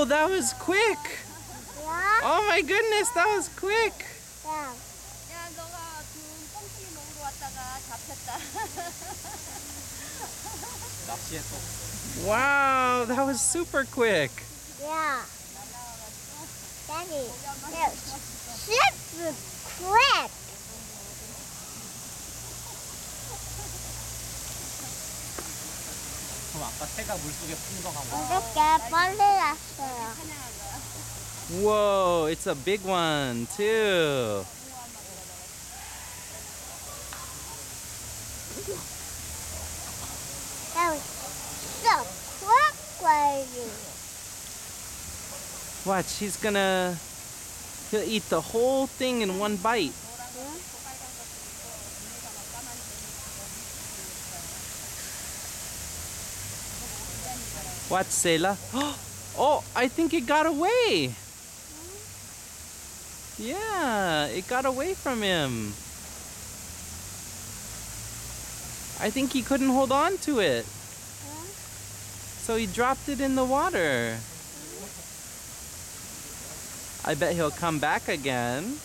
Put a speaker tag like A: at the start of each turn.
A: Whoa, that was quick.
B: Yeah.
A: Oh my goodness, that was quick.
B: Yeah.
C: 야, 너가 그 꽁치 먹으러 왔다가 잡혔다.
D: 낚시했어.
A: Wow, that was super quick.
B: Yeah. Daddy, super quick.
D: 그럼 아까 새가 물속에 풍덩한 거.
B: 어저께 빨리 났어요.
A: Whoa, it's a big one too.
B: That was so quick, lady.
A: Watch, he'll eat the whole thing in one bite. Watch, Selah. Oh, I think it got away. Yeah, it got away from him. I think he couldn't hold on to it. So he dropped it in the water. I bet he'll come back again.